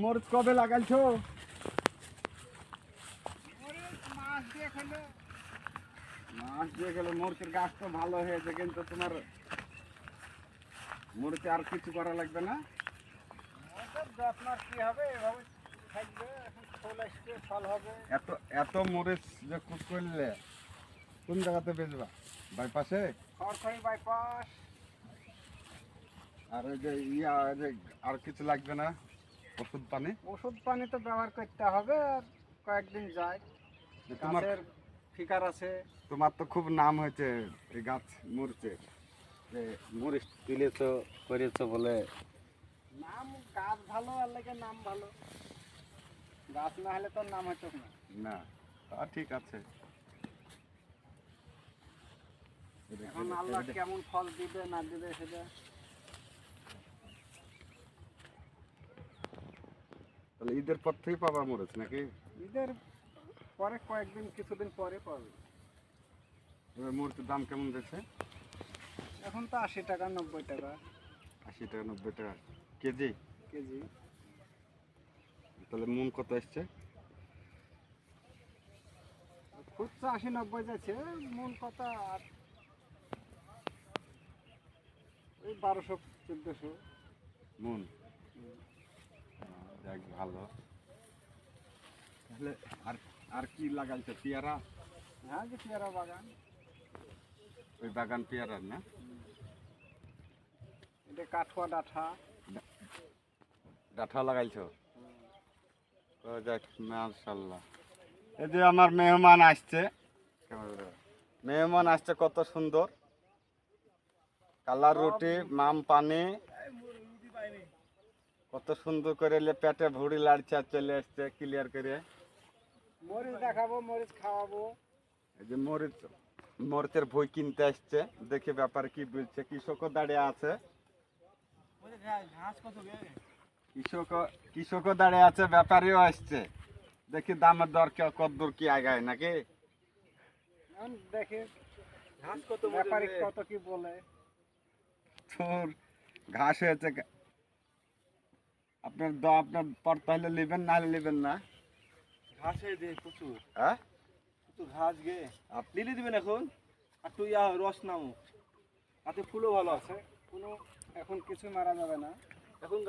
মরিচ কবে লাগাইছো? মাস দিয়ে গেলে মরিচের গাছ তো ভালো হয়েছে, কিন্তু তোমার মরিচে আর কিছু করা লাগবে না? আপনার কি হবে এভাবে থাকবে, এখন ফুল আসবে, ফল হবে। এত এত মরিচ যে কুচ করলে কোন জায়গাতে বেচবা? বাইপাসে? সরকারি বাইপাস। আর ওই যে ওই যে আর কিছু লাগবে না? ওষুধ পানি? ওষুধ পানি তো ব্যবহার করতে হবে, আর কয়েকদিন যায়। তোমার গাছের ফিকার আছে। তোমার তো খুব নাম হয়েছে এই গাছ মরিচের, যে মরিচ তুলেছো করেছো বলে। নাম গাছ ভালো, আর লেগে নাম ভালো। গাছ না হলে তো নাম হতো না। না, তা ঠিক আছে। এখন আল্লাহ কেমন ফল দিবে না দিবে সেটা। তাহলে ঈদের পর থেকেই পাবা মরিচ নাকি? ঈদের পরে কয়েকদিন, কিছুদিন পরে পাবে। এবার মরিচের দাম কেমন দিচ্ছে? এখন তো 80 টাকা 90 টাকা 80 টাকা 90 টাকা কেজি। কেজি। তাহলে মন কত আসছে? খুচরা 80-90 যাচ্ছে, মূল কথা আর ওই 1200-1400 মন? যাক ভালো। তাহলে আর আর কি লাগাইছো? পেয়ারা? হ্যাঁ, যে পেয়ারা বাগান। ওই বাগান পেয়ারার না? এটা কাঠুয়া ডাঁঠা। ডাঁঠা লাগাইছো? ও যাক, মাশাআল্লাহ। এই যে আমার মেহমান আসছে, মেহমান আসছে, কত সুন্দর কালার রুটি, মাম পানি, কত সুন্দর করে পেটে ভুড়ি লাড়ছে আর চলে আসছে ক্লিয়ার করে। মরিচ দেখাবো, মরিচ খাওয়াবো। এই যে মরিচের বই কিনতে আসছে, দেখে ব্যাপারে কি বলছে। কৃষকও দাঁড়িয়ে আছে, কৃষকও দাঁড়িয়ে আছে, ব্যাপারীও আসছে। দেখি দামের দর কতদূর কি আগায় নাকি। দেখে ব্যাপারী কত কি বলে। তোর ঘাস হয়েছে, আপনার আপনার পর তাহলে নেবেন, না হলে নেবেন না। ঘাস হয়ে দিয়ে প্রচুর, হ্যাঁ প্রচুর ঘাস গে। লিলি দিবেন এখন, আর তুই রস নামো, তাতে ফুলও ভালো আছে। কোনো এখন কিছু মারা যাবে না এখন।